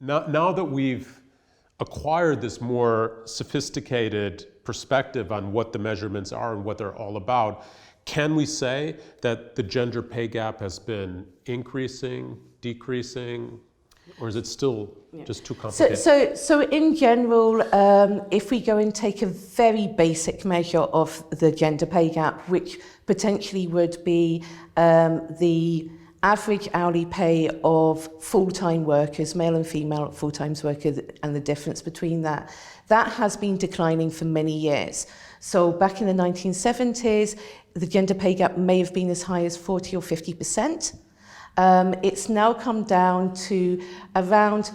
Now that we've acquired this more sophisticated perspective on what the measurements are and what they're all about, can we say that the gender pay gap has been increasing, decreasing, or is it still just too complicated? So in general, if we go and take a very basic measure of the gender pay gap, which potentially would be the average hourly pay of full-time workers, male and female full-time workers, and the difference between that has been declining for many years. So back in the 1970s, the gender pay gap may have been as high as 40 or 50%. It's now come down to around,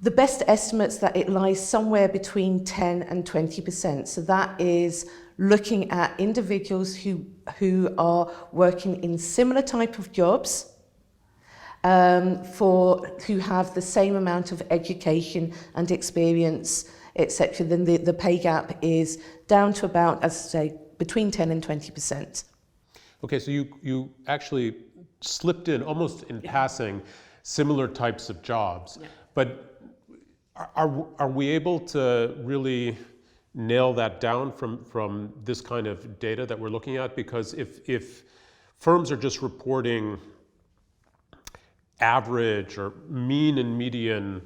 the best estimates that it lies somewhere between 10 and 20%. So that is looking at individuals who are working in similar type of jobs, who have the same amount of education and experience, etc. Then the pay gap is down to about, as I say, between 10 and 20%. Okay, so you actually slipped in, almost in passing, similar types of jobs. Yeah. But are we able to really nail that down from this kind of data that we're looking at? Because if firms are just reporting average or mean and median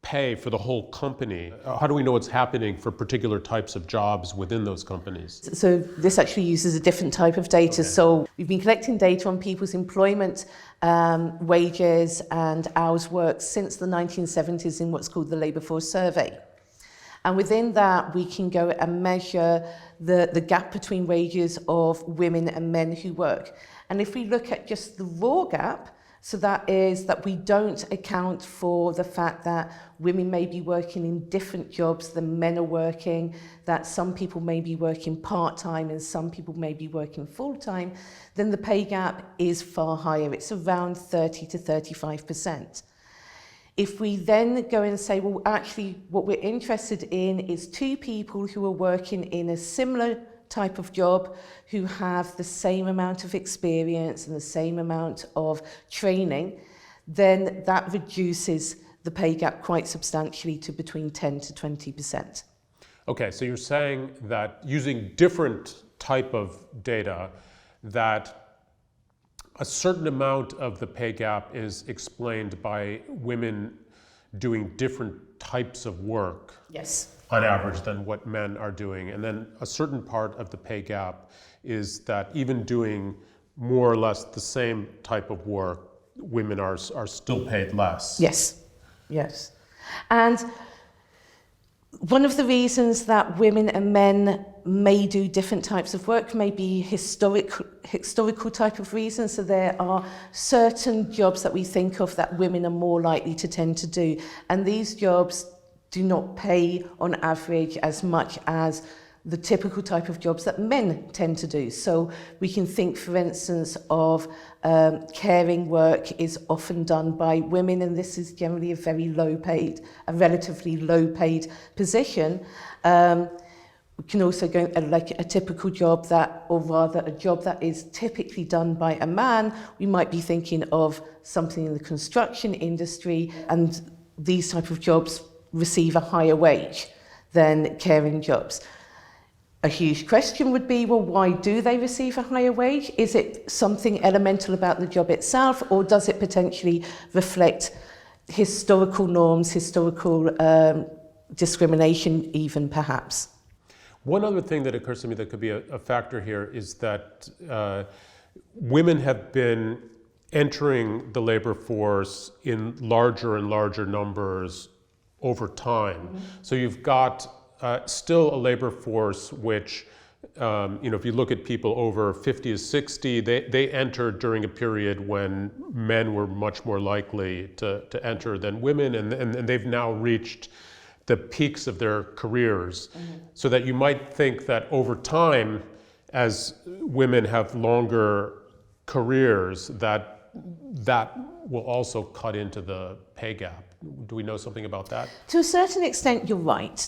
pay for the whole company, how do we know what's happening for particular types of jobs within those companies? So this actually uses a different type of data. Okay. So we've been collecting data on people's employment wages and hours worked since the 1970s in what's called the Labour Force Survey. And within that, we can go and measure the gap between wages of women and men who work. And if we look at just the raw gap, so that is that we don't account for the fact that women may be working in different jobs than men are working, that some people may be working part-time and some people may be working full-time, then the pay gap is far higher. It's around 30 to 35%. If we then go and say, well, actually, what we're interested in is two people who are working in a similar type of job, who have the same amount of experience and the same amount of training, then that reduces the pay gap quite substantially to between 10 to 20%. Okay, so you're saying that using different type of data, that a certain amount of the pay gap is explained by women doing different types of work. Yes. On average than what men are doing. And then a certain part of the pay gap is that even doing more or less the same type of work, women are still paid less. Yes, yes. And one of the reasons that women and men may do different types of work may be historical type of reasons. So there are certain jobs that we think of that women are more likely to tend to do. And these jobs do not pay on average as much as the typical type of jobs that men tend to do. So we can think, for instance, of caring work is often done by women, and this is generally a relatively low paid position. We can also go like a typical job that, or rather a job that is typically done by a man. We might be thinking of something in the construction industry, and these type of jobs receive a higher wage than caring jobs. A huge question would be, well, why do they receive a higher wage? Is it something elemental about the job itself, or does it potentially reflect historical norms, historical discrimination even, perhaps? One other thing that occurs to me that could be a factor here is that women have been entering the labor force in larger and larger numbers over time. Mm-hmm. So you've got still a labor force which, if you look at people over 50 to 60, they entered during a period when men were much more likely to enter than women, and they've now reached the peaks of their careers. Mm-hmm. So that you might think that over time, as women have longer careers, that will also cut into the pay gap. Do we know something about that? To a certain extent, you're right.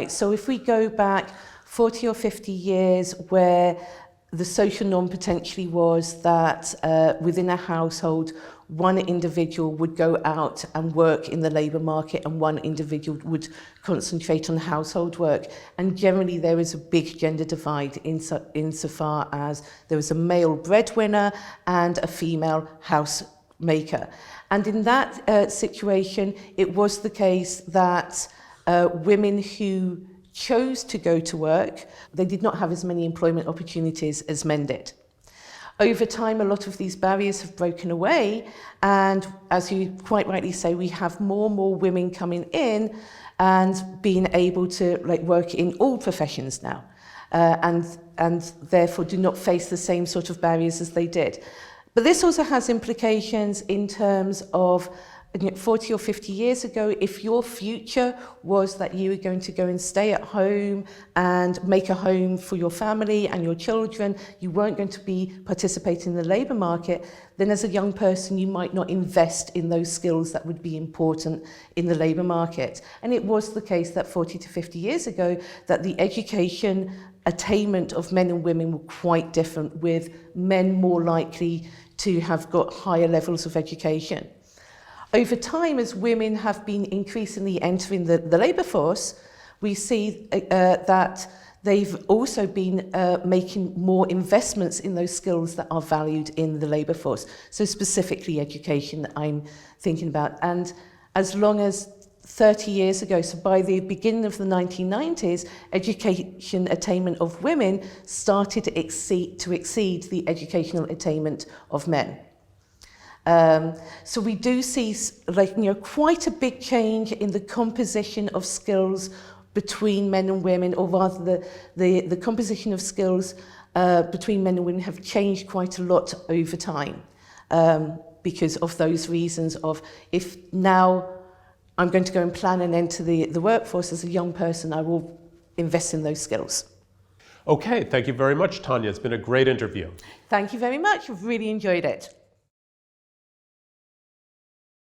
So if we go back 40 or 50 years where the social norm potentially was that within a household, one individual would go out and work in the labour market and one individual would concentrate on household work. And generally there is a big gender divide insofar as there is a male breadwinner and a female housemaker. And in that situation, it was the case that women who chose to go to work, they did not have as many employment opportunities as men did. Over time, a lot of these barriers have broken away, and as you quite rightly say, we have more and more women coming in and being able to work in all professions now, and therefore do not face the same sort of barriers as they did. But this also has implications in terms of 40 or 50 years ago, if your future was that you were going to go and stay at home and make a home for your family and your children, you weren't going to be participating in the labour market, then as a young person you might not invest in those skills that would be important in the labour market. And it was the case that 40 to 50 years ago that the education attainment of men and women were quite different, with men more likely to have got higher levels of education. Over time, as women have been increasingly entering the labour force, we see that they've also been making more investments in those skills that are valued in the labour force. So specifically education that I'm thinking about. And as long as 30 years ago, so by the beginning of the 1990s, education attainment of women started to exceed the educational attainment of men. So we do see quite a big change in the composition of skills between men and women, or rather the composition of skills between men and women have changed quite a lot over time, because of those reasons of, if now I'm going to go and plan and enter the workforce as a young person, I will invest in those skills. Okay, thank you very much, Tanya. It's been a great interview. Thank you very much. I've really enjoyed it.